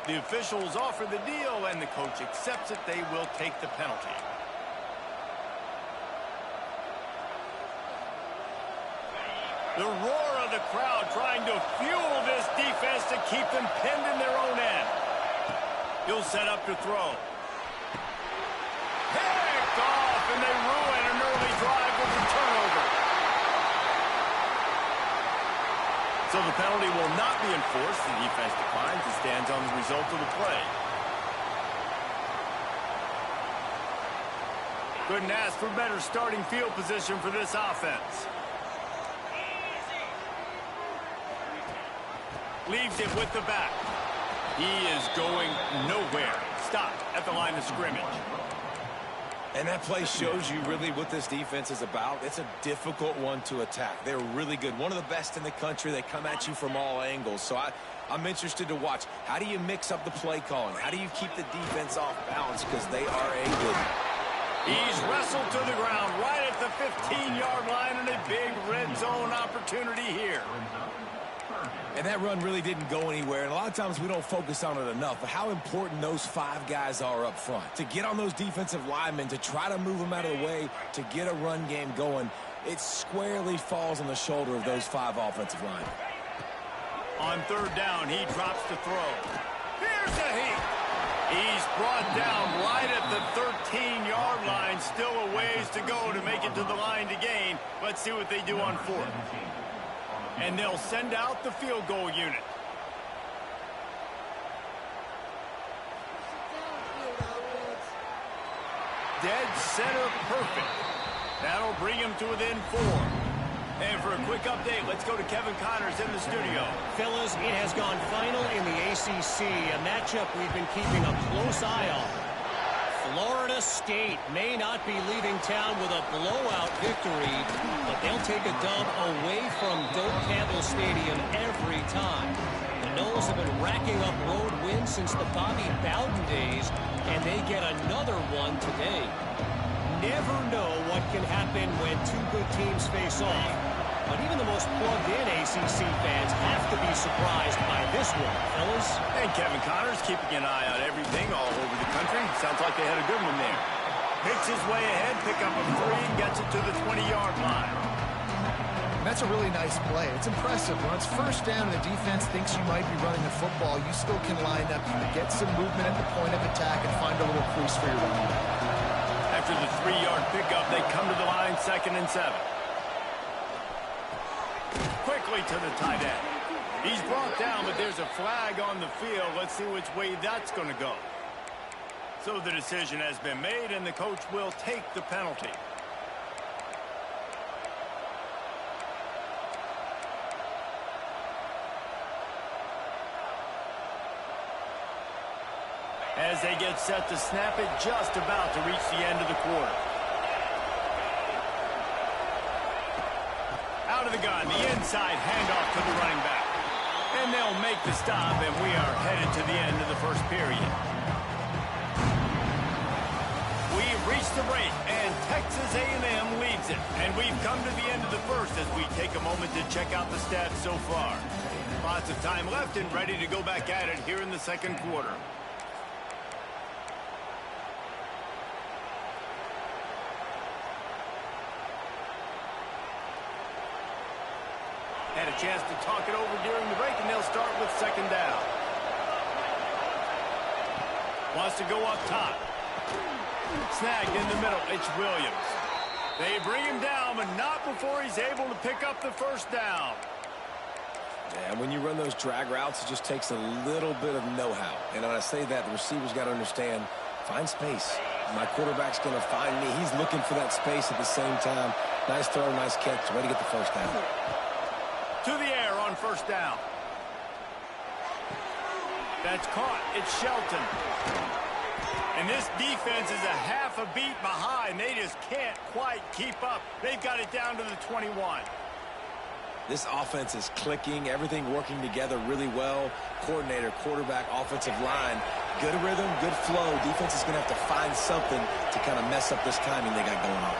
The officials offer the deal, and the coach accepts it. They will take the penalty. The roar of the crowd trying to fuel this defense to keep them pinned in their own end. He'll set up to throw. Picked off, and they ruin an early drive with the turnover. So the penalty will not be enforced. The defense declines and stands on the result of the play. Couldn't ask for better starting field position for this offense. Leaves it with the back. He is going nowhere. Stop at the line of scrimmage. And that play shows you really what this defense is about. It's a difficult one to attack. They're really good. One of the best in the country. They come at you from all angles. So I'm interested to watch. How do you mix up the play calling? How do you keep the defense off balance? Because they are a good. He's wrestled to the ground right at the 15-yard line, and a big red zone opportunity here. And that run really didn't go anywhere, and a lot of times we don't focus on it enough, but how important those 5 guys are up front. To get on those defensive linemen, to try to move them out of the way, to get a run game going, it squarely falls on the shoulder of those 5 offensive linemen. On third down, he drops to throw. Here's a heat. He's brought down right at the 13-yard line. Still a ways to go to make it to the line to gain. Let's see what they do on fourth. And they'll send out the field goal unit. Dead center perfect. That'll bring him to within 4. And for a quick update, let's go to Kevin Connors in the studio. Fellas, it has gone final in the ACC, a matchup we've been keeping a close eye on. Florida State may not be leaving town with a blowout victory, but they'll take a dub away from Doak Campbell Stadium every time. The Noles have been racking up road wins since the Bobby Bowden days, and they get another one today. Never know what can happen when 2 good teams face off, but even the most plugged-in ACC fans have to be surprised by this one, fellas. And Kevin Connors keeping an eye on everything all over the country. Sounds like they had a good one there. Picks his way ahead, pick up a 3, and gets it to the 20-yard line. That's a really nice play. It's impressive. When it's first down and the defense thinks you might be running the football, you still can line up. You can get some movement at the point of attack and find a little crease for your running back. After the 3-yard pickup, they come to the line 2nd and 7. Quickly to the tight end. He's brought down, but there's a flag on the field. Let's see which way that's going to go. So the decision has been made, and the coach will take the penalty. As they get set to snap it, just about to reach the end of the quarter. Out of the gun, the inside handoff to the running back. And they'll make the stop, and we are headed to the end of the first period. We've reached the break, and Texas A&M leads it. And we've come to the end of the first as we take a moment to check out the stats so far. Lots of time left and ready to go back at it here in the second quarter. Had a chance to talk it over during the break, and they'll start with 2nd down. Wants to go up top. Snagged in the middle. It's Williams. They bring him down, but not before he's able to pick up the first down. Yeah, when you run those drag routes, it just takes a little bit of know-how. And when I say that, the receiver's got to understand, find space. My quarterback's going to find me. He's looking for that space at the same time. Nice throw, nice catch. Way to get the first down. To the air on 1st down. That's caught. It's Shelton. And this defense is a half a beat behind. They just can't quite keep up. They've got it down to the 21. This offense is clicking, everything working together really well. Coordinator, quarterback, offensive line. Good rhythm, good flow. Defense is going to have to find something to kind of mess up this timing they got going on.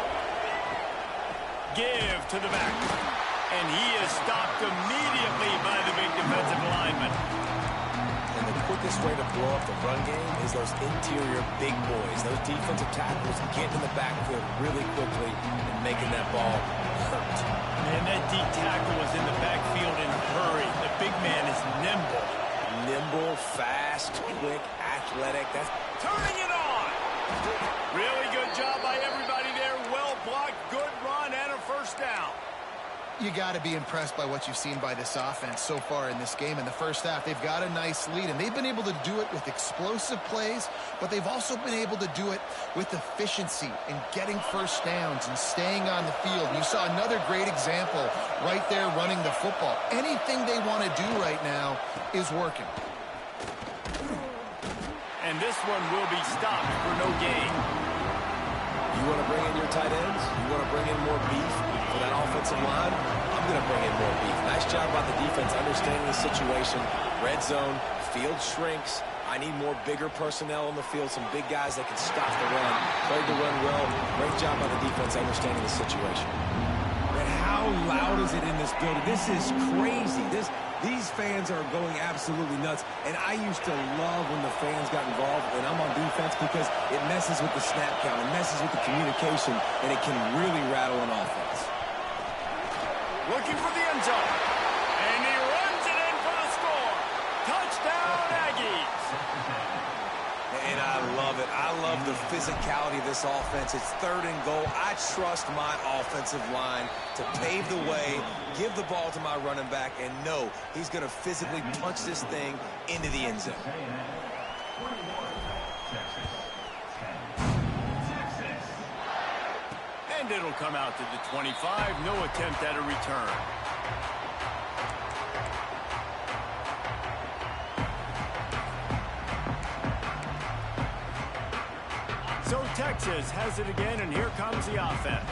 Give to the back. And he is stopped immediately by the big defensive lineman. And the quickest way to blow up the run game is those interior big boys, those defensive tackles getting in the backfield really quickly and making that ball hurt. And that D tackle was in the backfield in a hurry. The big man is nimble. Nimble, fast, quick, athletic. That's Turning it on. Really good job by everybody there. Well blocked, good run, and a first down. You got to be impressed by what you've seen by this offense so far in this game. In the first half, they've got a nice lead, and they've been able to do it with explosive plays, but they've also been able to do it with efficiency and getting first downs and staying on the field. And you saw another great example right there running the football. Anything they want to do right now is working. And this one will be stopped for no gain. You want to bring in your tight ends? You want to bring in more beef for that offensive line? I'm going to bring in more beef. Nice job by the defense understanding the situation. Red zone, field shrinks. I need more bigger personnel on the field, some big guys that can stop the run. Played the run well. Great job by the defense understanding the situation. And how loud is it in this building? This is crazy. These fans are going absolutely nuts. And I used to love when the fans got involved when I'm on defense because it messes with the snap count, it messes with the communication, and it can really rattle an offense. Looking for the end zone. And he runs it in for the score. Touchdown, Aggies. And I love it. I love the physicality of this offense. It's 3rd and goal. I trust my offensive line to pave the way, give the ball to my running back, and know he's going to physically punch this thing into the end zone. And it'll come out to the 25. No attempt at a return. So Texas has it again, and here comes the offense.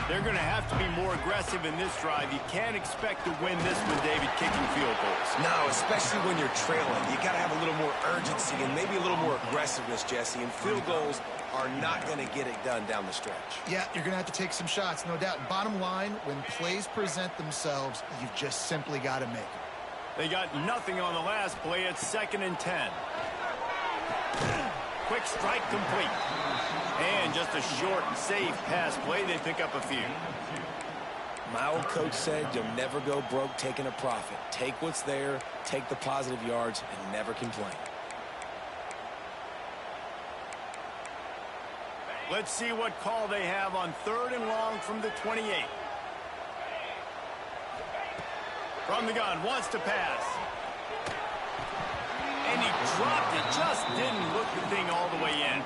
They're going to have to be more aggressive in this drive. You can't expect to win this one, David, kicking field goals. No, especially when you're trailing. You got to have a little more urgency and maybe a little more aggressiveness, Jesse. And field goals are not going to get it done down the stretch. Yeah, you're going to have to take some shots, no doubt. Bottom line, when plays present themselves, you've just simply got to make them. They got nothing on the last play. It's 2nd and 10. Quick strike complete. And just a short and safe pass play. They pick up a few. My old coach said you'll never go broke taking a profit. Take what's there, take the positive yards, and never complain. Let's see what call they have on 3rd and long from the 28. From the gun, wants to pass. And he dropped it, just didn't look the thing all the way in.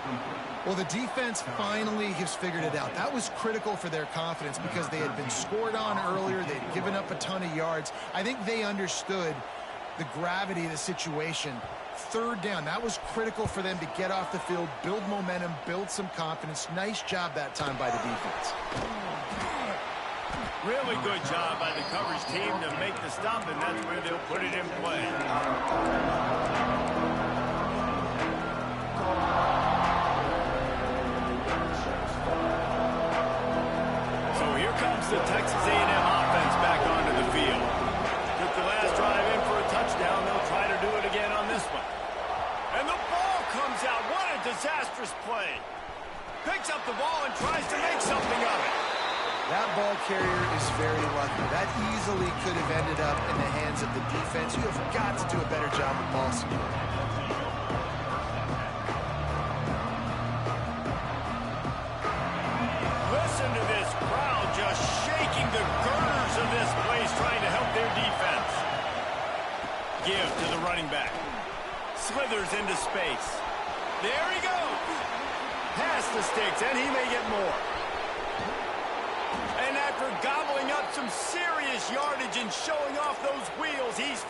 Well, the defense finally has figured it out. That was critical for their confidence because they had been scored on earlier. They'd given up a ton of yards. I think they understood the gravity of the situation. 3rd down, that was critical for them to get off the field, build momentum, build some confidence. Nice job that time by the defense. Really good job by the coverage team to make the stop, and that's where they'll put it in play. So here comes the Texas A&M offense back onto the field. Took the last drive in for a touchdown. They'll try to do it again on this one. And the ball comes out. What a disastrous play. Picks up the ball and tries to make something of it. That ball carrier is very lucky. That easily could have ended up in the hands of the defense. You have got to do a better job of ball security. Listen to this crowd just shaking the girders of this place, trying to help their defense. Give to the running back. Slithers into space. There he goes. Past the sticks, and he may get more. And after gobbling up some serious yardage and showing off those wheels, he's...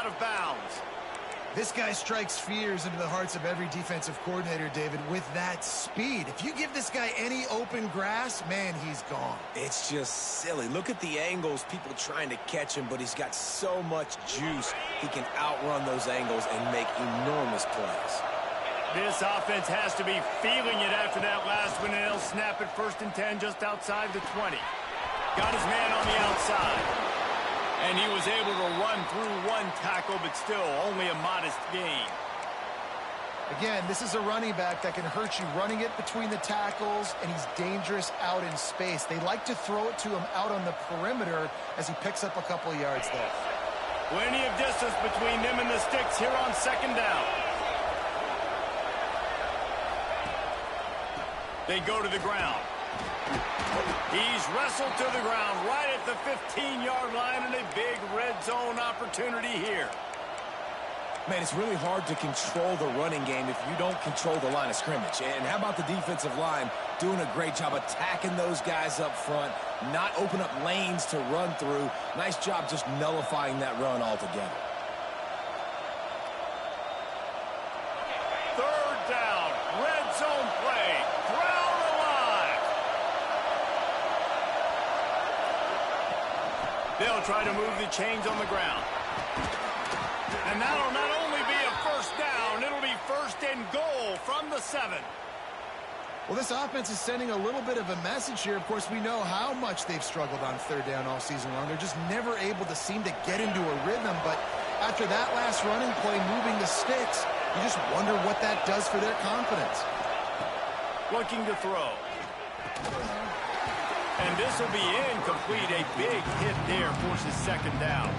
out of bounds. This guy strikes fears into the hearts of every defensive coordinator, David, with that speed. If you give this guy any open grass, man, he's gone. It's just silly. Look at the angles, people trying to catch him, but he's got so much juice. He can outrun those angles and make enormous plays. This offense has to be feeling it after that last one, and they'll snap it 1st and 10 just outside the 20. Got his man on the outside. And he was able to run through one tackle, but still only a modest gain. Again, this is a running back that can hurt you running it between the tackles, and he's dangerous out in space. They like to throw it to him out on the perimeter as he picks up a couple of yards there. Plenty of distance between them and the sticks here on 2nd down. They go to the ground. He's wrestled to the ground right at the 15-yard line, and a big red zone opportunity here. Man, it's really hard to control the running game if you don't control the line of scrimmage. And how about the defensive line doing a great job attacking those guys up front, not open up lanes to run through. Nice job just nullifying that run altogether. 3rd down, red zone play, ground alive. They'll try to move the chains on the ground. And that'll not only be a 1st down, it'll be 1st and goal from the 7. Well, this offense is sending a little bit of a message here. Of course, we know how much they've struggled on 3rd down all season long. They're just never able to seem to get into a rhythm. But after that last running play, moving the sticks, you just wonder what that does for their confidence. Looking to throw. And this will be incomplete. A big hit there forces 2nd down.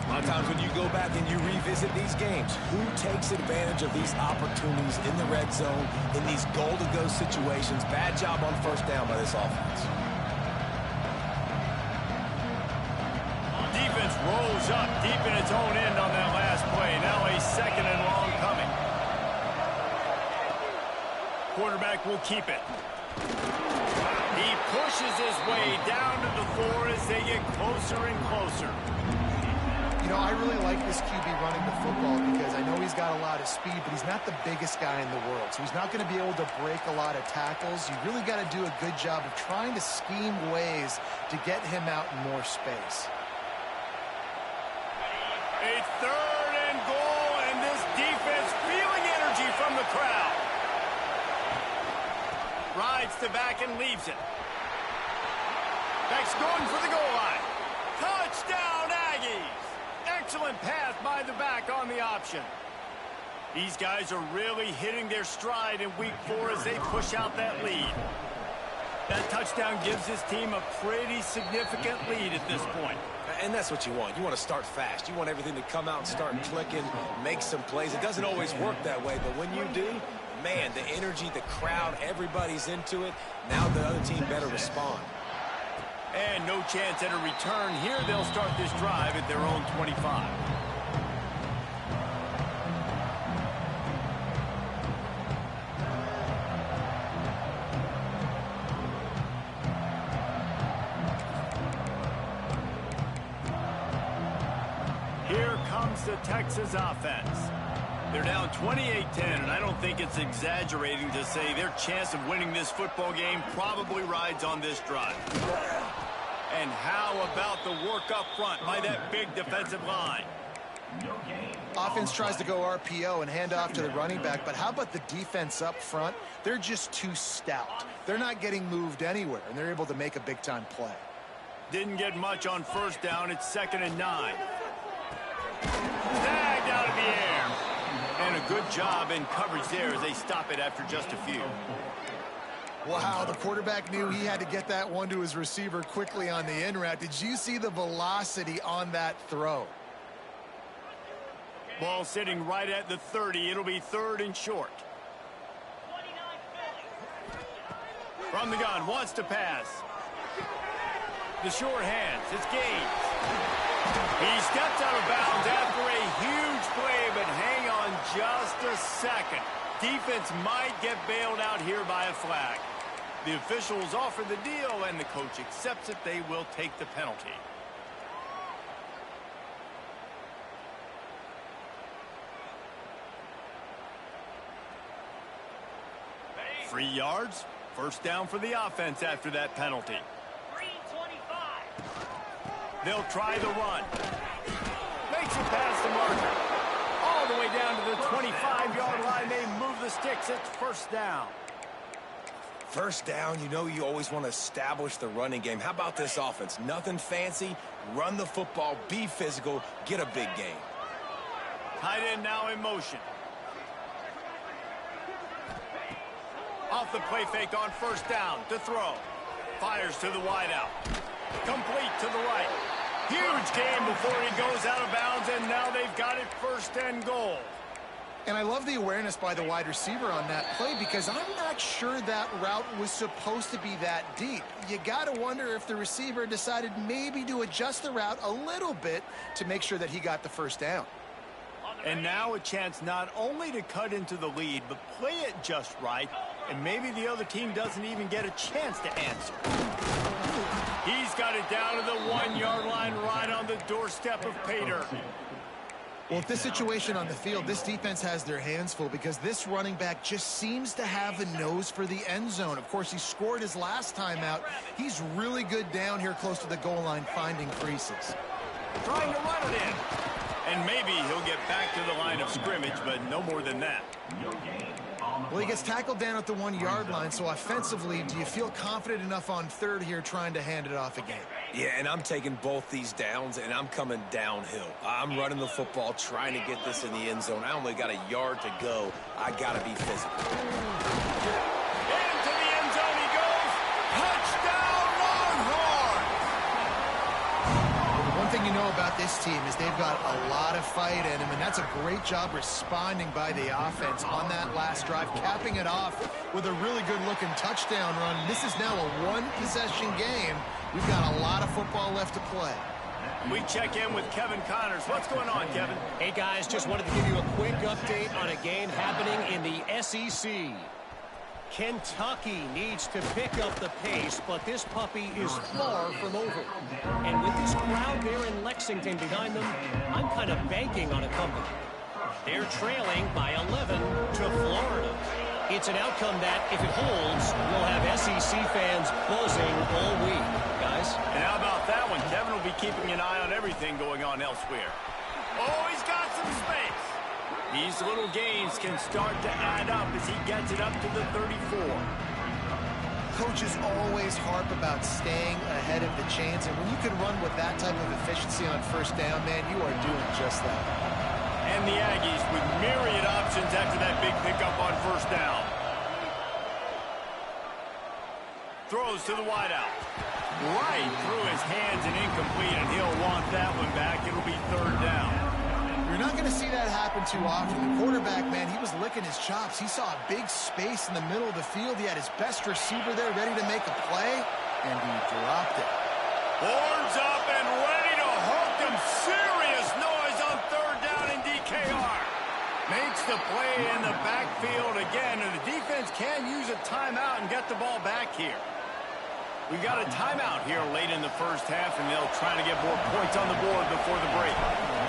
A lot of times when you go back and you revisit these games, who takes advantage of these opportunities in the red zone, in these goal-to-go situations? Bad job on 1st down by this offense. Defense rolls up deep in its own end on that last play. Now a 2nd and long coming. Quarterback will keep it. He pushes his way down to the 4 as they get closer and closer. You know, I really like this QB running the football because I know he's got a lot of speed, but he's not the biggest guy in the world. So he's not going to be able to break a lot of tackles. You really got to do a good job of trying to scheme ways to get him out in more space. A 3rd and goal, and this defense feeling energy from the crowd. Rides to back and leaves it. Back's going for the goal line. Touchdown, Aggies! Excellent pass by the back on the option. These guys are really hitting their stride in week 4 as they push out that lead. That touchdown gives this team a pretty significant lead at this point. And that's what you want. You want to start fast. You want everything to come out and start clicking, make some plays. It doesn't always work that way, but when you do, man, the energy, the crowd, everybody's into it. Now the other team better respond. And no chance at a return here. They'll start this drive at their own 25. Here comes the Texas offense. They're down 28-10, and I don't think it's exaggerating to say their chance of winning this football game probably rides on this drive. And how about the work up front by that big defensive line? Offense tries to go RPO and hand off to the running back, but how about the defense up front? They're just too stout. They're not getting moved anywhere, and they're able to make a big-time play. Didn't get much on 1st down. It's 2nd and 9. Tagged out of the air. And a good job in coverage there as they stop it after just a few. Wow, the quarterback knew he had to get that one to his receiver quickly on the in route. Did you see the velocity on that throw? Ball sitting right at the 30. It'll be 3rd and short. From the gun, wants to pass. The short hands, it's Gaines. He steps out of bounds after a huge play, but hang on just a second. Defense might get bailed out here by a flag. The officials offer the deal, and the coach accepts it. They will take the penalty. 3 yards. First down for the offense after that penalty. 3:25. They'll try the run. Makes it past the marker. All the way down to the 25-yard line. They move the sticks. It's first down. First down, you know you always want to establish the running game. How about this offense? Nothing fancy. Run the football, be physical, get a big gain. Tight end now in motion. Off the play fake on first down to throw. Fires to the wideout. Complete to the right. Huge game before he goes out of bounds, and now they've got it first and goal. And I love the awareness by the wide receiver on that play because I'm not sure that route was supposed to be that deep. You got to wonder if the receiver decided maybe to adjust the route a little bit to make sure that he got the first down. And now a chance not only to cut into the lead, but play it just right, and maybe the other team doesn't even get a chance to answer. He's got it down to the 1-yard line right on the doorstep of pay dirt. Well, with this situation on the field, this defense has their hands full because this running back just seems to have a nose for the end zone. Of course, he scored his last time out. He's really good down here close to the goal line finding creases. Trying to run it in. And maybe he'll get back to the line of scrimmage, but no more than that. Well, he gets tackled down at the 1-yard line, so offensively, do you feel confident enough on third here trying to hand it off again? Yeah, and I'm taking both these downs, and I'm coming downhill. I'm running the football, trying to get this in the end zone. I only got a yard to go. I got to be physical. Into the end zone he goes. Touchdown, Longhorn! Well, the one thing you know about this team is they've got a lot of fight in them, and that's a great job responding by the offense on that last drive, capping it off with a really good-looking touchdown run. This is now a one-possession game. We've got a lot of football left to play. We check in with Kevin Connors. What's going on, Kevin? Hey, guys, just wanted to give you a quick update on a game happening in the SEC. Kentucky needs to pick up the pace, but this puppy is far from over. And with this crowd there in Lexington behind them, I'm kind of banking on a comeback. They're trailing by 11 to Florida. It's an outcome that, if it holds, will have SEC fans buzzing all week, guys. And how about that one? Kevin will be keeping an eye on everything going on elsewhere. Oh, he's got some space. These little gains can start to add up as he gets it up to the 34. Coaches always harp about staying ahead of the chains, and when you can run with that type of efficiency on first down, man, you are doing just that. And the Aggies with myriad options after that big pickup on first down. Throws to the wideout. Right through his hands and incomplete, and he'll want that one back. It'll be third down. You're not going to see that happen too often. The quarterback, man, he was licking his chops. He saw a big space in the middle of the field. He had his best receiver there ready to make a play, and he dropped it. Horns up and ready to hook him. Serious noise on third down in DKR. Makes the play in the backfield again, and the defense can use a timeout and get the ball back here. We got a timeout here late in the first half, and they'll try to get more points on the board before the break.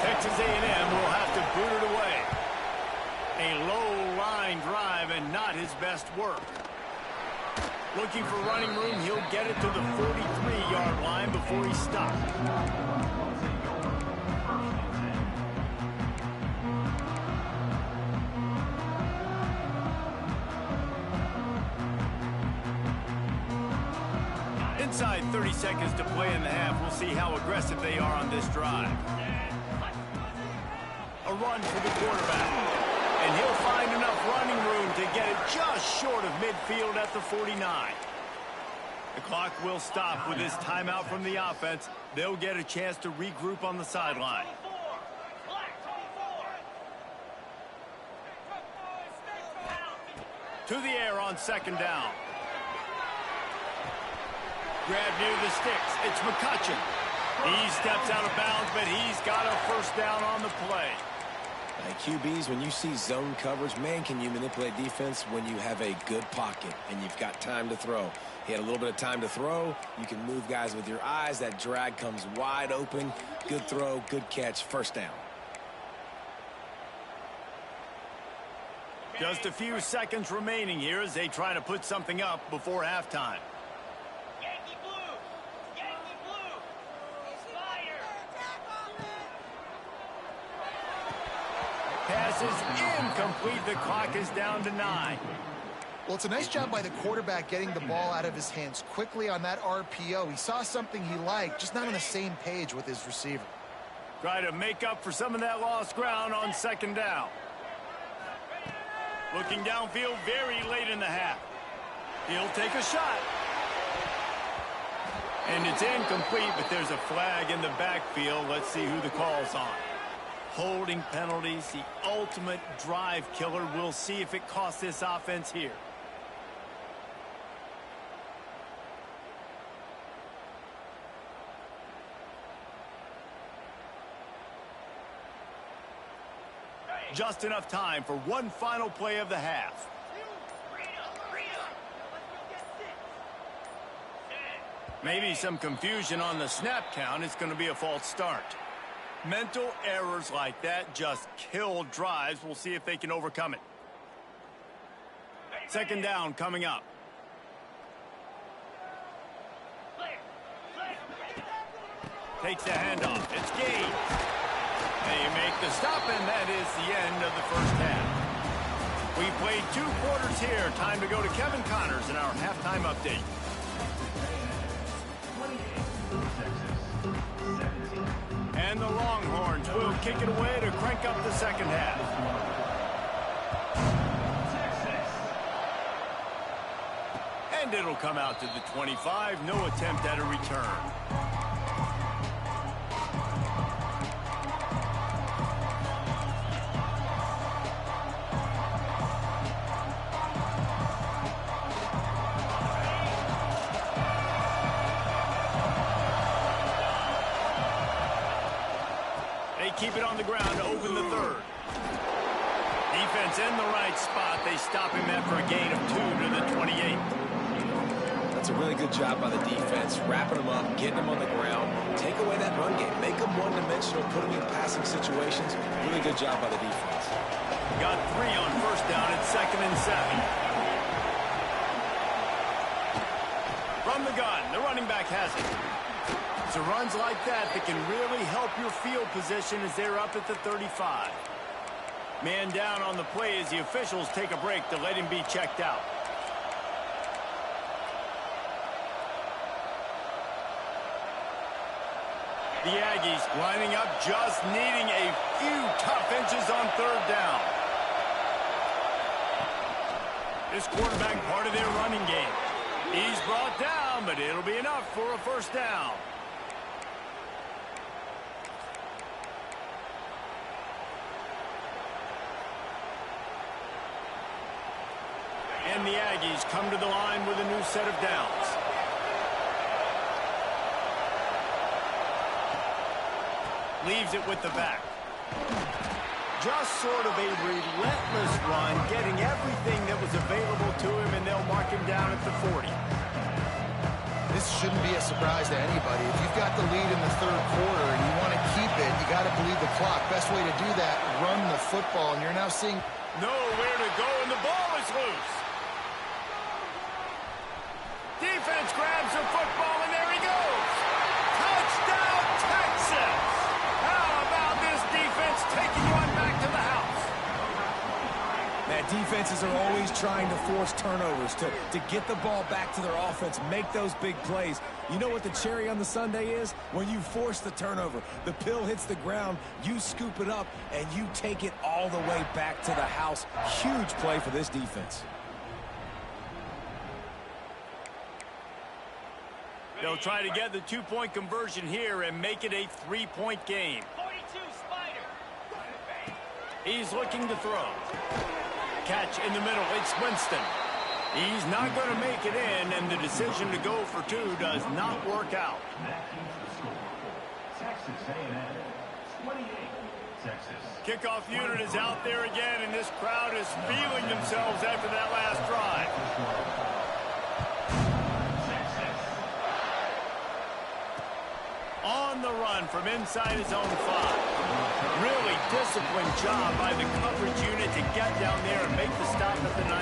Texas A&M will have to boot it away. A low-line drive and not his best work. Looking for running room, he'll get it to the 43-yard line before he stopped. Inside 30 seconds to play in the half. We'll see how aggressive they are on this drive. A run for the quarterback. And he'll find enough running room to get it just short of midfield at the 49. The clock will stop with this timeout from the offense. They'll get a chance to regroup on the sideline. To the air on second down. Grab near the sticks. It's McCutcheon. He steps out of bounds, but he's got a first down on the play. QBs, when you see zone coverage, man, can you manipulate defense when you have a good pocket and you've got time to throw. He had a little bit of time to throw. You can move guys with your eyes. That drag comes wide open. Good throw, good catch, first down. Just a few seconds remaining here as they try to put something up before halftime. Yankee Blue! Yankee Blue! Fire! Pass is incomplete. The clock is down to 9. Well, it's a nice job by the quarterback getting the ball out of his hands quickly on that RPO. He saw something he liked, just not on the same page with his receiver. Try to make up for some of that lost ground on second down. Looking downfield very late in the half. He'll take a shot. And it's incomplete, but there's a flag in the backfield. Let's see who the call's on. Holding penalties, the ultimate drive killer. We'll see if it costs this offense here. Just enough time for one final play of the half. Maybe some confusion on the snap count. It's going to be a false start. Mental errors like that just kill drives. We'll see if they can overcome it. Second down coming up. Takes the handoff. It's gained. They make the stop, and that is the end of the first half. We played 2 quarters here. Time to go to Kevin Connors in our halftime update. And the Longhorns will kick it away to crank up the second half. And it'll come out to the 25. No attempt at a return. Keep it on the ground to open the third. Defense in the right spot. They stop him after a gain of 2 to the 28. That's a really good job by the defense, wrapping them up, getting them on the ground, take away that run game, make them one-dimensional, put them in passing situations. Really good job by the defense. Got 3 on first down at 2nd and 7. From the gun, the running back has it. So runs like that can really help your field position as they're up at the 35. Man down on the play as the officials take a break to let him be checked out. The Aggies lining up, just needing a few tough inches on third down. This quarterback part of their running game. He's brought down, but it'll be enough for a first down. And the Aggies come to the line with a new set of downs. Leaves it with the back. Just sort of a relentless run, getting everything that was available to him, and they'll mark him down at the 40. This shouldn't be a surprise to anybody. If you've got the lead in the third quarter and you want to keep it, you got to bleed the clock. Best way to do that, run the football, and you're now seeing nowhere to go, and the ball is loose. Defense grabs the football, and there he goes. Touchdown, Texas! How about this defense taking one back to the house? Man, defenses are always trying to force turnovers, to get the ball back to their offense, make those big plays. You know what the cherry on the sundae is? When you force the turnover, the pill hits the ground, you scoop it up, and you take it all the way back to the house. Huge play for this defense. They'll try to get the 2-point conversion here and make it a 3-point game. 42 Spider. He's looking to throw. Catch in the middle. It's Winston. He's not going to make it in, and the decision to go for 2 does not work out. Texas A&M, 28, Texas. Kickoff unit is out there again, and this crowd is feeling themselves after that last drive. On the run from inside his own 5. Really disciplined job by the coverage unit to get down there and make the stop at the 19.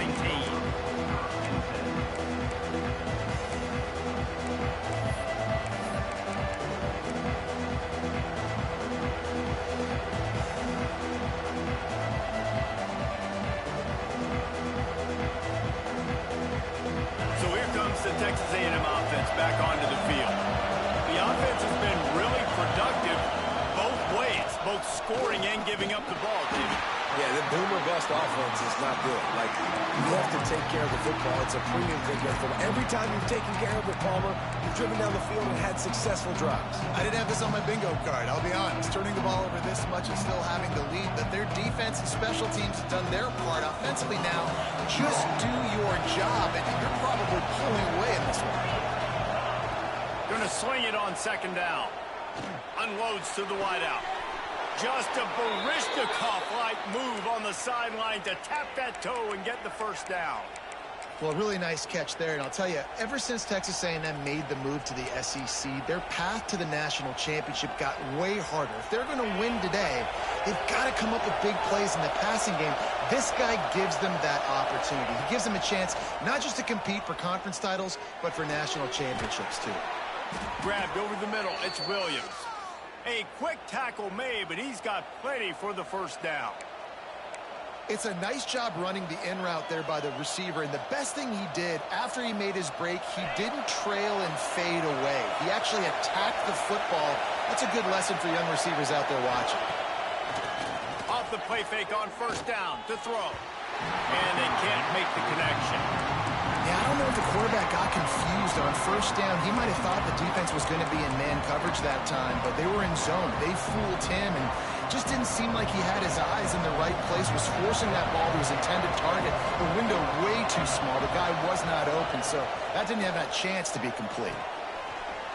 The Texas A&M offense back onto the field. The offense has been really productive both ways, both scoring and giving up the ball, Jimmy. Yeah, the boomer-bust offense is not good. Like, you have to take care of the football. It's a premium thing. Every time you've taken care of it, Palmer, you've driven down the field and had successful drives. I didn't have this on my bingo card, I'll be honest. Turning the ball over this much and still having the lead, but their defense and special teams have done their part offensively now. Just do your job, and you're probably pulling away in this one. Going to swing it on second down. Unloads to the wideout. Just a Barishnikov-like move on the sideline to tap that toe and get the first down. Well, really nice catch there, and I'll tell you, ever since Texas A&M made the move to the SEC, their path to the national championship got way harder. If they're going to win today, they've got to come up with big plays in the passing game. This guy gives them that opportunity. He gives them a chance not just to compete for conference titles, but for national championships, too. Grabbed over the middle. It's Williams. A quick tackle made, but he's got plenty for the first down. It's a nice job running the in route there by the receiver, and the best thing he did after he made his break, he didn't trail and fade away. He actually attacked the football. That's a good lesson for young receivers out there watching. Off the play fake on first down to throw. And they can't make the connection. Yeah, I don't know if the quarterback got confused on first down. He might have thought the defense was going to be in man coverage that time, but they were in zone. They fooled him, and just didn't seem like he had his eyes in the right place, was forcing that ball to his intended target. The window way too small. The guy was not open, so that didn't have that chance to be complete.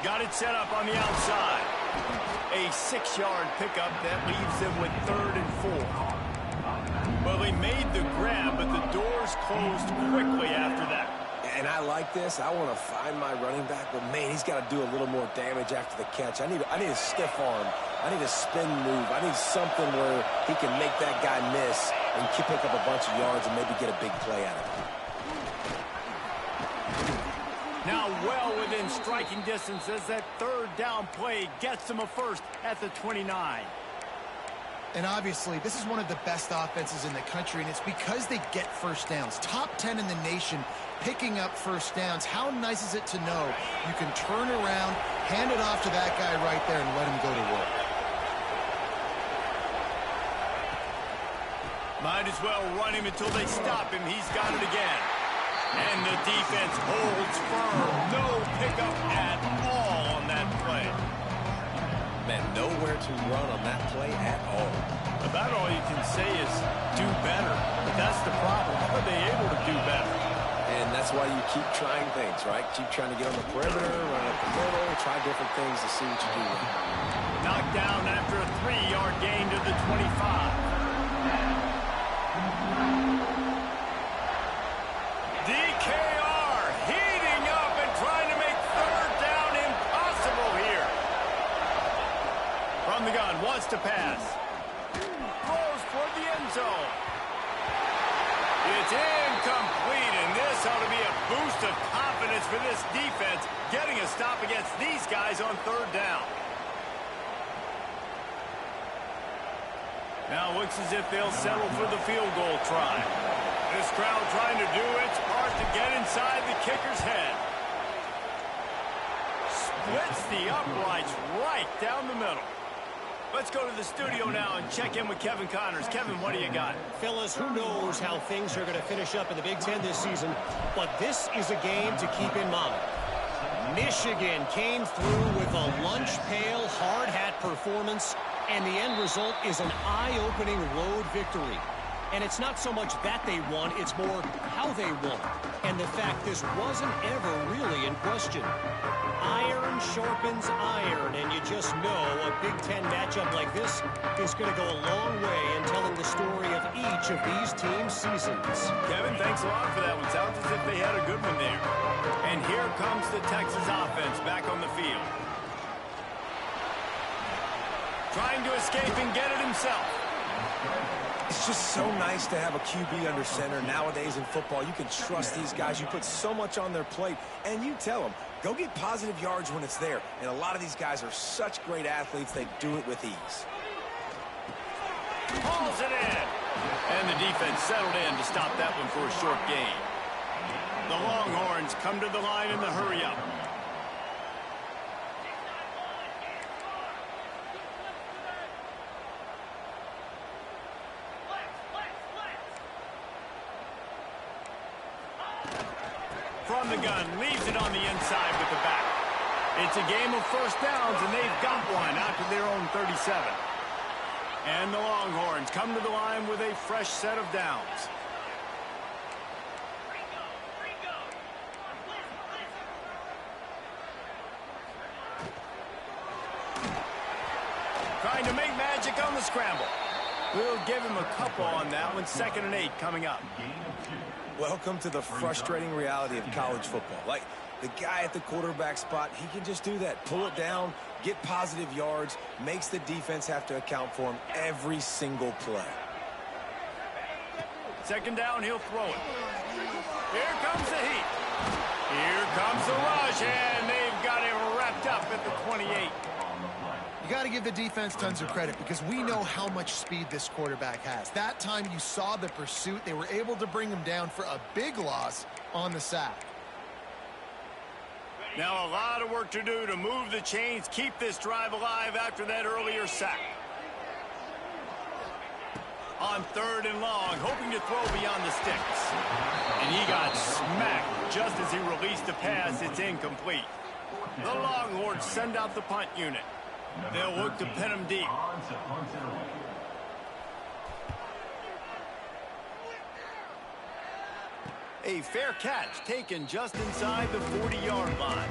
Got it set up on the outside. A 6-yard pickup that leaves them with 3rd and 4. Well, they made the grab, but the doors closed quickly after that. And I like this. I want to find my running back, but, man, he's got to do a little more damage after the catch. I need a stiff arm. I need a spin move. I need something where he can make that guy miss and pick up a bunch of yards and maybe get a big play out of it. Now well within striking distance as that 3rd down play gets them a first at the 29. And obviously, this is one of the best offenses in the country, and it's because they get first downs. Top 10 in the nation picking up first downs. How nice is it to know you can turn around, hand it off to that guy right there, and let him go to work? Might as well run him until they stop him. He's got it again. And the defense holds firm. No pickup at all on that play. Man, nowhere to run on that play at all. About all you can say is do better. But that's the problem. How are they able to do better? And that's why you keep trying things, right? Keep trying to get on the perimeter, run up the middle, try different things to see what you do. Knocked down after a 3-yard gain to the 25. DKR heating up and trying to make 3rd down impossible here. From the gun, wants to pass. Throws toward the end zone. It's incomplete, and this ought to be a boost of confidence for this defense, getting a stop against these guys on 3rd down. Now looks as if they'll settle for the field goal try. This crowd trying to do its part to get inside the kicker's head. Splits the uprights right down the middle. Let's go to the studio now and check in with Kevin Connors. Kevin, what do you got? Fellas, who knows how things are going to finish up in the Big Ten this season, but this is a game to keep in mind. Michigan came through with a lunch pail, hard hat performance, and the end result is an eye-opening road victory. And it's not so much that they won, it's more how they won. And the fact this wasn't ever really in question. Iron sharpens iron, and you just know a Big Ten matchup like this is going to go a long way in telling the story of each of these teams' seasons. Kevin, thanks a lot for that one. Sounds as if they had a good one there. And here comes the Texas offense back on the field. Trying to escape and get it himself. It's just so nice to have a QB under center. Nowadays in football, you can trust these guys. You put so much on their plate, and you tell them, go get positive yards when it's there. And a lot of these guys are such great athletes, they do it with ease. Hauls it in. And the defense settled in to stop that one for a short gain. The Longhorns come to the line in the hurry-up. From the gun, leaves it on the inside with the back. It's a game of first downs, and they've got one out to their own 37. And the Longhorns come to the line with a fresh set of downs. Trying to make magic on the scramble. We'll give him a couple on that one. 2nd and 8 coming up. Welcome to the frustrating reality of college football. Like, the guy at the quarterback spot, he can just do that. Pull it down, get positive yards, makes the defense have to account for him every single play. 2nd down, he'll throw it. Here comes the heat. Here comes the rush, and they've got him wrapped up at the 28. You got to give the defense tons of credit because we know how much speed this quarterback has. That time you saw the pursuit. They were able to bring him down for a big loss on the sack. Now a lot of work to do to move the chains, keep this drive alive after that earlier sack. On 3rd and long, hoping to throw beyond the sticks. And he got smacked just as he released the pass. It's incomplete. The Longhorns send out the punt unit. They'll look to pin him deep. A fair catch taken just inside the 40-yard line.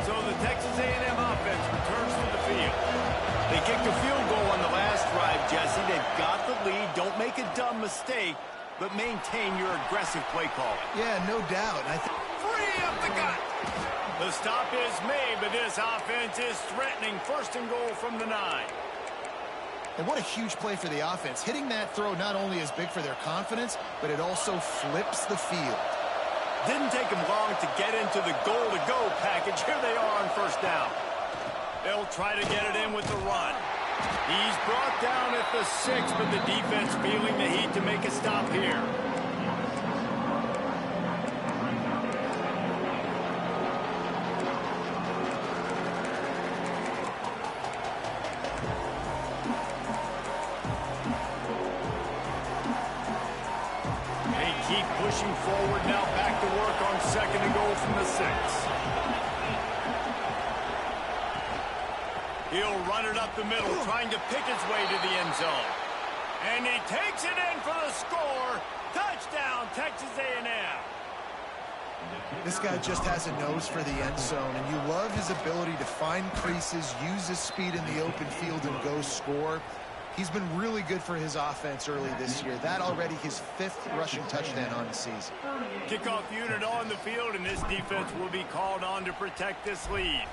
So the Texas A&M offense returns to the field. They kicked a field goal on the last drive, Jesse. They've got the lead. Don't make a dumb mistake, but maintain your aggressive play calling. Yeah, no doubt. Free up the gut. The stop is made, but this offense is threatening. 1st and goal from the 9. And what a huge play for the offense. Hitting that throw not only is big for their confidence, but it also flips the field. Didn't take them long to get into the goal-to-go package. Here they are on 1st down. They'll try to get it in with the run. He's brought down at the 6, but the defense feeling the heat to make a stop here. They keep pushing forward now, back to work on 2nd and goal from the 6. He'll run it up the middle, trying to pick his way to the end zone. And he takes it in for the score. Touchdown, Texas A&M. This guy just has a nose for the end zone, and you love his ability to find creases, use his speed in the open field, and go score. He's been really good for his offense early this year. That already his 5th rushing touchdown on the season. Kickoff unit on the field, and this defense will be called on to protect this lead.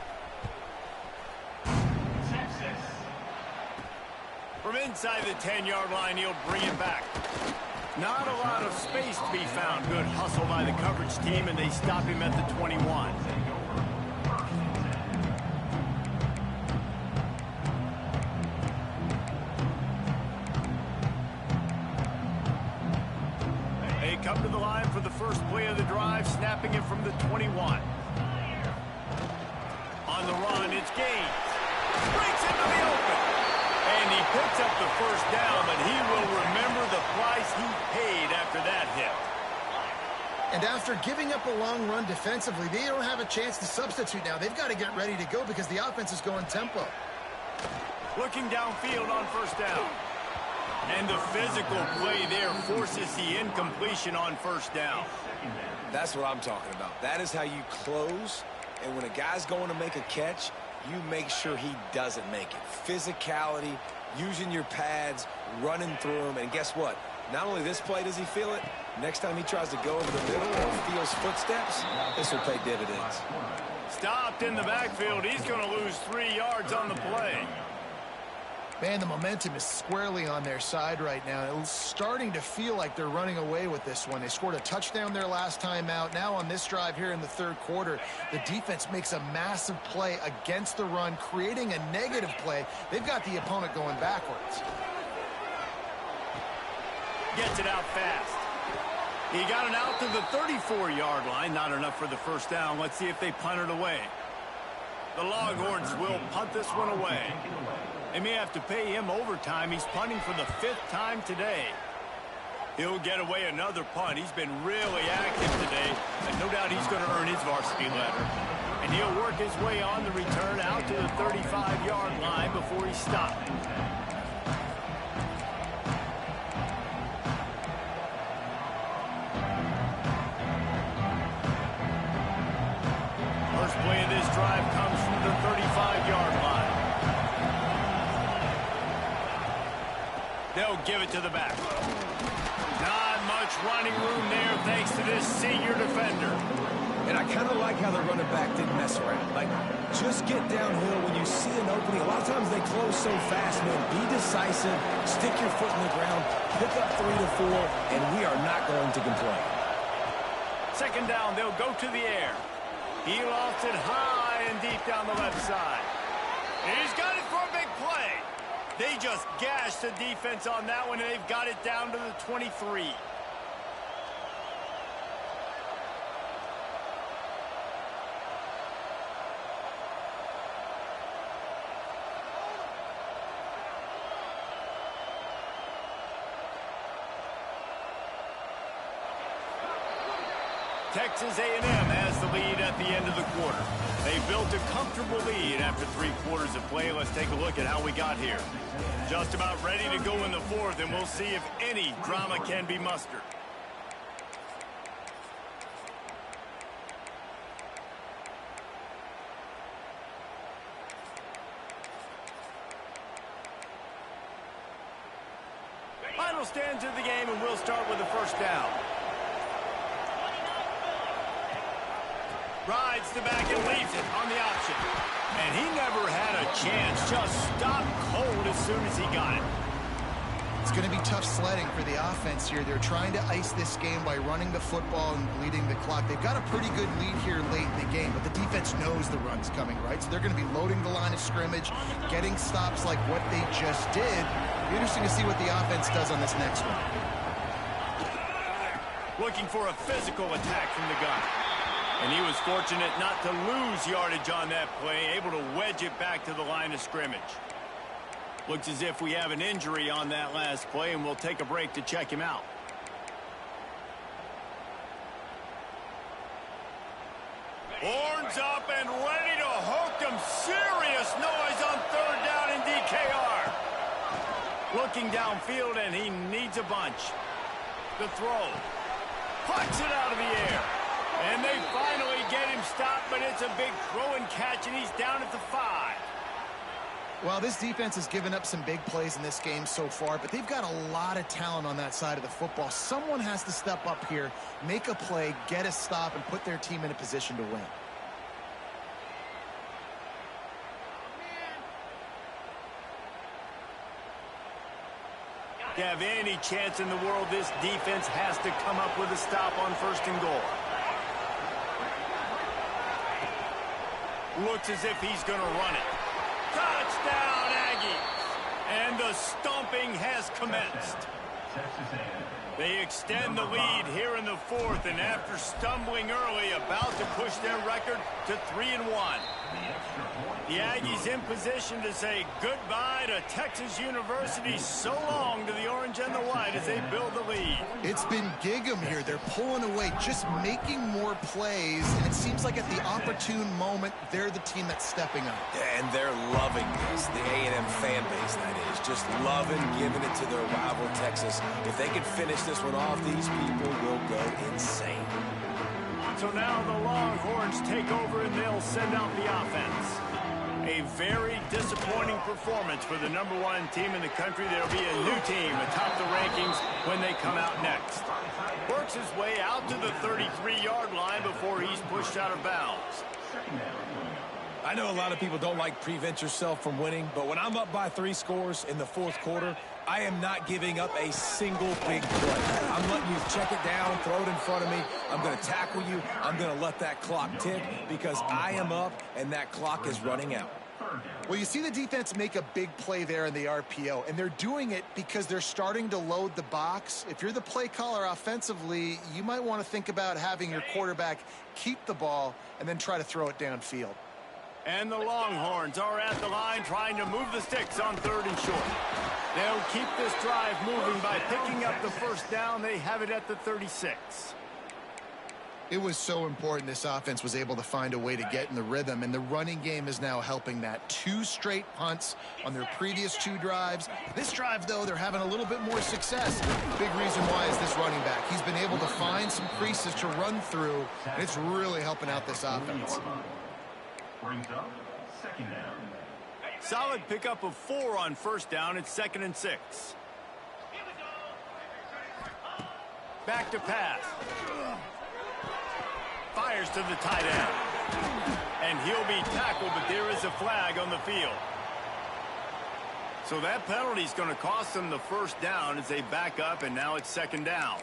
From inside the 10-yard line, he'll bring it back. Not a lot of space to be found. Good hustle by the coverage team, and they stop him at the 21. They come to the line for the first play of the drive, snapping it from the 21. On the run, it's Gaines. Breaks into the open. And he picks up the 1st down, but he will remember the price he paid after that hit. And after giving up a long run defensively, they don't have a chance to substitute now. They've got to get ready to go because the offense is going tempo. Looking downfield on 1st down. And the physical play there forces the incompletion on 1st down. That's what I'm talking about. That is how you close, and when a guy's going to make a catch, you make sure he doesn't make it. Physicality, using your pads, running through them, and guess what? Not only this play does he feel it, next time he tries to go into the middle or feels footsteps, this will pay dividends. Stopped in the backfield. He's going to lose 3 yards on the play. Man, the momentum is squarely on their side right now. It's starting to feel like they're running away with this one. They scored a touchdown their last time out. Now on this drive here in the third quarter, the defense makes a massive play against the run, creating a negative play. They've got the opponent going backwards. Gets it out fast. He got it out to the 34-yard line. Not enough for the first down. Let's see if they punt it away. The Longhorns will punt this one away. They may have to pay him overtime. He's punting for the 5th time today. He'll get away another punt. He's been really active today, and no doubt he's going to earn his varsity letter. And he'll work his way on the return out to the 35-yard line before he's stopped. First play of this drive comes from the 35-yard line. They'll give it to the back. Not much running room there thanks to this senior defender. And I kind of like how the running back didn't mess around. Like, just get downhill when you see an opening. A lot of times they close so fast, man. Be decisive, stick your foot in the ground, pick up 3 to 4, and we are not going to complain. Second down, they'll go to the air. He lofts it high and deep down the left side. He's got it for a big play. They just gashed the defense on that one, and they've got it down to the 23. Texas A&M has the lead at the end of the quarter. They built a comfortable lead after 3 quarters of play. Let's take a look at how we got here. Just about ready to go in the 4th, and we'll see if any drama can be mustered. Final stands of the game, and we'll start with the first down. Rides the back and leaves it on the option. And he never had a chance. Just stopped cold as soon as he got it. It's going to be tough sledding for the offense here. They're trying to ice this game by running the football and bleeding the clock. They've got a pretty good lead here late in the game, but the defense knows the run's coming, right? So they're going to be loading the line of scrimmage, getting stops like what they just did. It'll be interesting to see what the offense does on this next one. Looking for a physical attack from the gun. And he was fortunate not to lose yardage on that play, able to wedge it back to the line of scrimmage. Looks as if we have an injury on that last play, and we'll take a break to check him out. Horns up and ready to hook him. Serious noise on 3rd down in DKR. Looking downfield, and he needs a bunch. The throw. Puts it out of the air. And they finally get him stopped, but it's a big throw and catch, and he's down at the 5. Well, this defense has given up some big plays in this game so far, but they've got a lot of talent on that side of the football. Someone has to step up here, make a play, get a stop, and put their team in a position to win. To have any chance in the world, this defense has to come up with a stop on 1st and goal. Looks as if he's going to run it. Touchdown, Aggies! And the stomping has commenced. They extend the lead here in the 4th, and after stumbling early, about to push their record to 3-1. The Aggies in position to say goodbye to Texas University. So long to the orange and the white as they build the lead. It's been Gig'em here. They're pulling away, just making more plays, and it seems like at the opportune moment, they're the team that's stepping up. And they're loving this. The A&M fan base, that is. Just loving giving it to their rival, Texas. If they can finish this one off, these people will go insane. So now the Longhorns take over, and they'll send out the offense. A very disappointing performance for the #1 team in the country. There'll be a new team atop the rankings when they come out next. Works his way out to the 33-yard line before he's pushed out of bounds. I know a lot of people don't like prevent yourself from winning, but when I'm up by 3 scores in the 4th quarter, I am not giving up a single big play. I'm letting you check it down, throw it in front of me. I'm going to tackle you. I'm going to let that clock tick because I am up and that clock is running out. Well, you see the defense make a big play there in the RPO, and they're doing it because they're starting to load the box. If you're the play caller offensively, you might want to think about having your quarterback keep the ball and then try to throw it downfield. And the Longhorns are at the line trying to move the sticks on 3rd and short. They'll keep this drive moving by picking up the first down. They have it at the 36. It was so important this offense was able to find a way to get in the rhythm, and the running game is now helping that. 2 straight punts on their previous 2 drives. This drive, though, they're having a little bit more success. Big reason why is this running back. He's been able to find some creases to run through, and it's really helping out this offense. Brings up 2nd down. Solid pickup of 4 on 1st down. It's 2nd and 6. Back to pass. Fires to the tight end. And he'll be tackled, but there is a flag on the field. So that penalty is going to cost them the 1st down as they back up, and now it's 2nd down.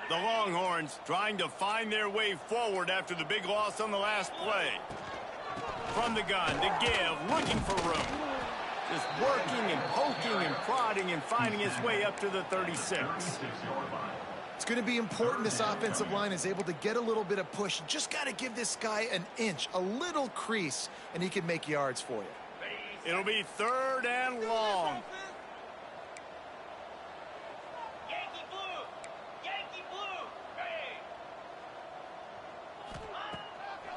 The Longhorns trying to find their way forward after the big loss on the last play. From the gun to give, looking for room. Just working and poking and prodding and finding his way up to the 36. It's going to be important this offensive line is able to get a little bit of push. Just got to give this guy an inch, a little crease, and he can make yards for you. It'll be 3rd and long.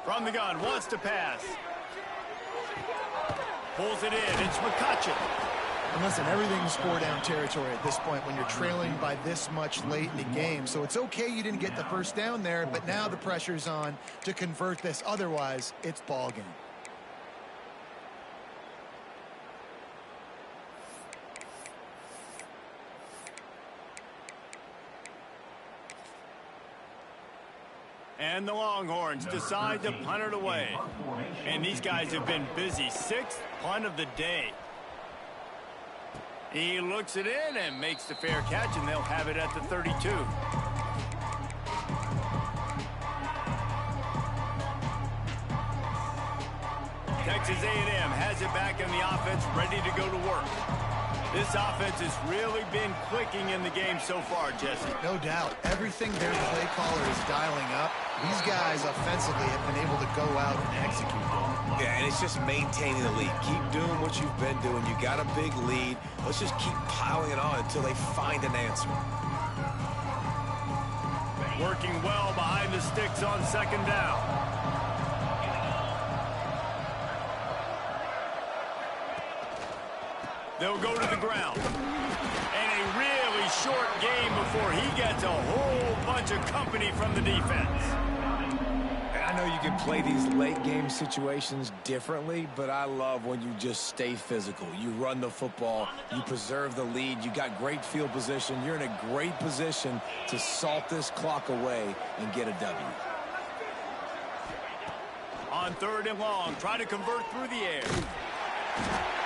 From the gun, wants to pass. Pulls it in, it's McCutcheon. And listen, everything's 4-down territory at this point when you're trailing by this much late in the game. So it's okay you didn't get the 1st down there, but now the pressure's on to convert this. Otherwise, it's ball game. And the Longhorns decide to punt it away. And these guys have been busy. 6th punt of the day. He looks it in and makes the fair catch, and they'll have it at the 32. Texas A&M has it back in the offense, ready to go to work. This offense has really been clicking in the game so far, Jesse. No doubt. Everything their play caller is dialing up, these guys offensively have been able to go out and execute. Yeah, and it's just maintaining the lead. Keep doing what you've been doing. You got a big lead. Let's just keep piling it on until they find an answer. Working well behind the sticks on 2nd down. They'll go to the ground. And a really short game before he gets a whole bunch of company from the defense. And I know you can play these late game situations differently, but I love when you just stay physical. You run the football, you preserve the lead, you got great field position. You're in a great position to salt this clock away and get a W. On 3rd and long, try to convert through the air.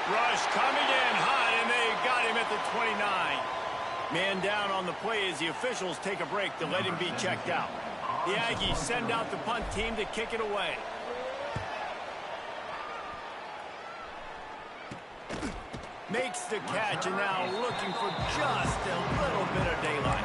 Rush coming in hot, and they got him at the 29. Man down on the play as the officials take a break to let him be checked out. The Aggies send out the punt team to kick it away. Makes the catch, and now looking for just a little bit of daylight.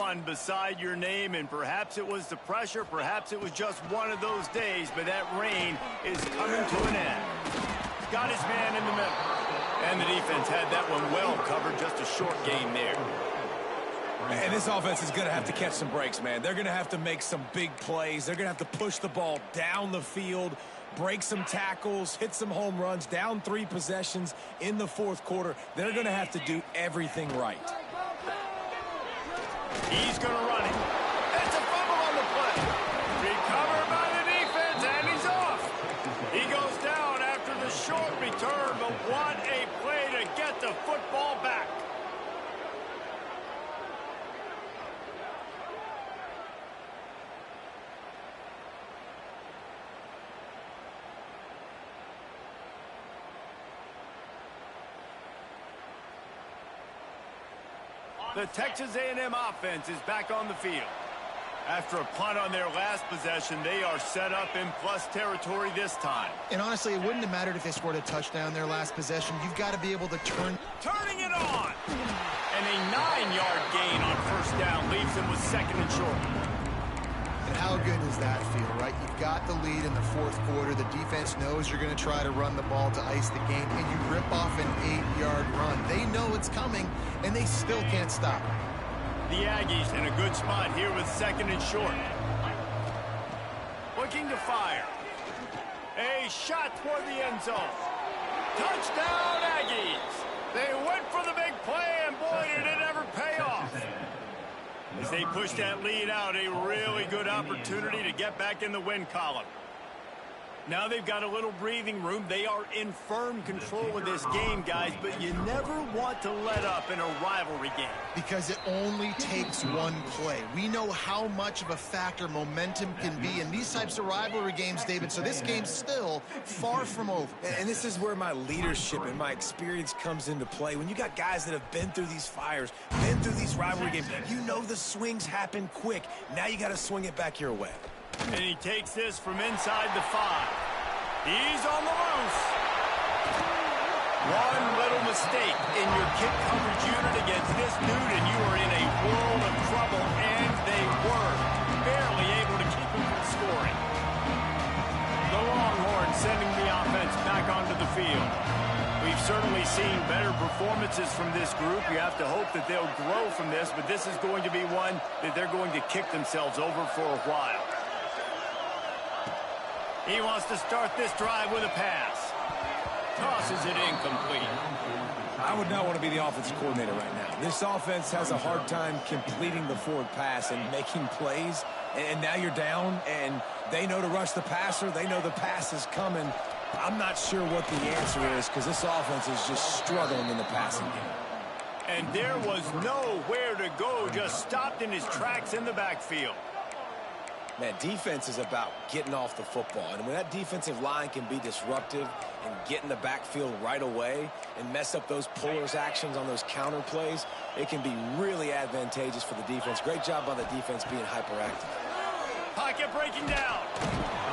run beside your name, and perhaps it was the pressure, perhaps it was just one of those days, but that rain is coming to an end. Got his man in the middle. And the defense had that one well covered, just a short gain there. And this offense is going to have to catch some breaks, man. They're going to have to make some big plays. They're going to have to push the ball down the field, break some tackles, hit some home runs, down 3 possessions in the fourth quarter. They're going to have to do everything right. He's going to run it. It's a fumble on the play. Recovered by the defense, and he's off. He goes down after the short return, but what a play to get the football back. The Texas A&M offense is back on the field. After a punt on their last possession, they are set up in plus territory this time. And honestly, it wouldn't have mattered if they scored a touchdown their last possession. You've got to be able to Turning it on! And a 9-yard gain on first down leaves them with second and short. And how good does that feel, right? You've got the lead in the fourth quarter. The defense knows you're going to try to run the ball to ice the game, and you rip off an 8-yard run. They know it's coming, and they still can't stop it. The Aggies in a good spot here with second and short. Looking to fire. A shot toward the end zone. Touchdown, Aggies! They went for the big play, and boy, did it ever pay off. As they push that lead out, a really good opportunity to get back in the win column. Now they've got a little breathing room. They are in firm control of this game, guys, but you never want to let up in a rivalry game. Because it only takes one play. We know how much of a factor momentum can be in these types of rivalry games, David, so this game's still far from over. And this is where my leadership and my experience comes into play. When you got guys that have been through these fires, been through these rivalry games, you know the swings happen quick. Now you got to swing it back your way. And he takes this from inside the 5. He's on the loose. One little mistake in your kick coverage unit against this dude, and you are in a world of trouble, and they were barely able to keep him from scoring. The Longhorns sending the offense back onto the field. We've certainly seen better performances from this group. You have to hope that they'll grow from this, but this is going to be one that they're going to kick themselves over for a while. He wants to start this drive with a pass. Tosses it incomplete. I would not want to be the offensive coordinator right now. This offense has a hard time completing the forward pass and making plays. And now you're down, and they know to rush the passer. They know the pass is coming. I'm not sure what the answer is because this offense is just struggling in the passing game. And there was nowhere to go, just stopped in his tracks in the backfield. Man, defense is about getting off the football. And when that defensive line can be disruptive and get in the backfield right away and mess up those pullers actions on those counter plays, it can be really advantageous for the defense. Great job by the defense being hyperactive. Pocket breaking down.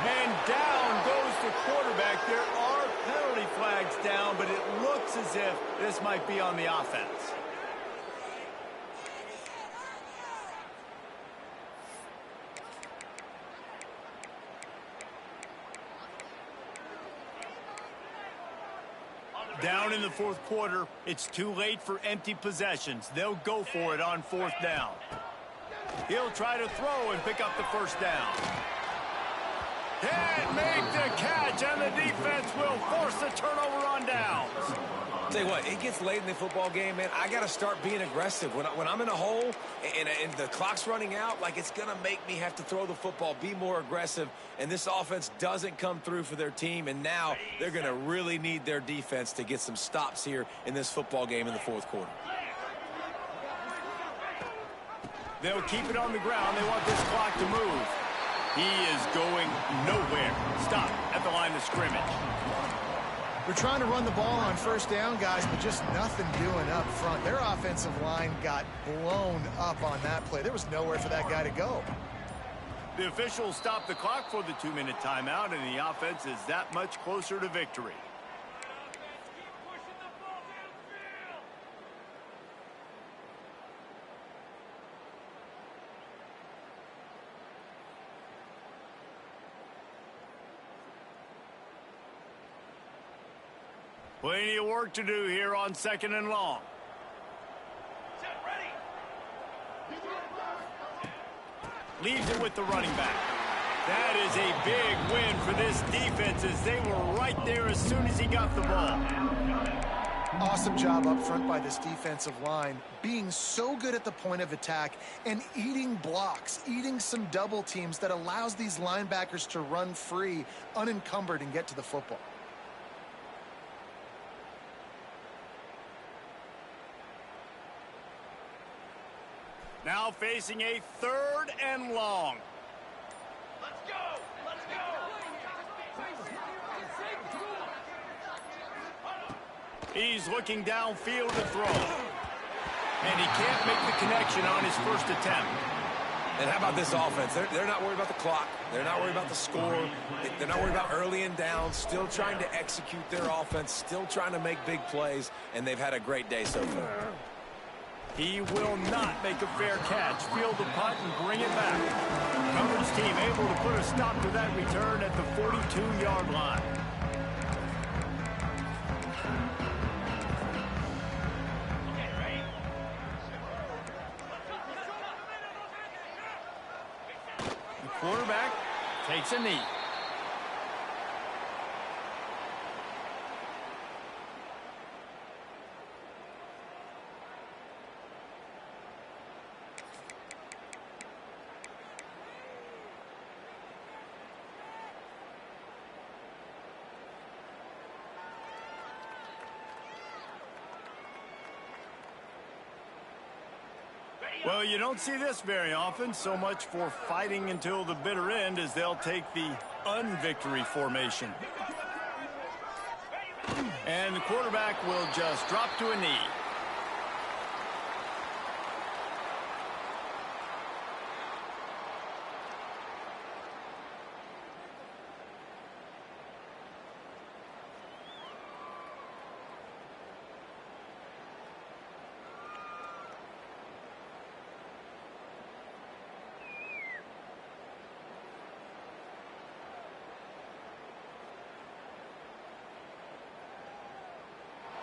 And down goes the quarterback. There are penalty flags down, but it looks as if this might be on the offense. Down in the fourth quarter, it's too late for empty possessions. They'll go for it on fourth down. He'll try to throw and pick up the first down. Can't make the catch, and the defense will force the turnover on downs. Tell you what, it gets late in the football game, man. I got to start being aggressive. When I'm in a hole and the clock's running out, like it's going to make me have to throw the football, be more aggressive, and this offense doesn't come through for their team, and now they're going to really need their defense to get some stops here in this football game in the fourth quarter. They'll keep it on the ground. They want this clock to move. He is going nowhere. Stop at the line of scrimmage. We're trying to run the ball on first down, guys, but just nothing doing up front. Their offensive line got blown up on that play. There was nowhere for that guy to go. The officials stopped the clock for the 2-minute timeout, and the offense is that much closer to victory. Plenty of work to do here on 2nd and long. Set, ready. Leaves it with the running back. That is a big win for this defense as they were right there as soon as he got the ball. Awesome job up front by this defensive line, being so good at the point of attack and eating blocks, eating some double teams that allows these linebackers to run free, unencumbered, and get to the football. Now facing a 3rd and long. Let's go. Let's go. He's looking downfield to throw. And he can't make the connection on his first attempt. And how about this offense? They're not worried about the clock. They're not worried about the score. They're not worried about early and down. Still trying to execute their offense. Still trying to make big plays. And they've had a great day so far. He will not make a fair catch. Field the punt and bring it back. Coverage team able to put a stop to that return at the 42-yard line. Okay, ready? The quarterback takes a knee. Well, you don't see this very often. So much for fighting until the bitter end as they'll take the unvictory formation. And the quarterback will just drop to a knee.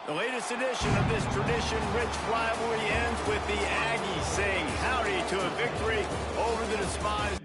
The latest edition of this tradition-rich rivalry ends with the Aggies saying howdy to a victory over the despised.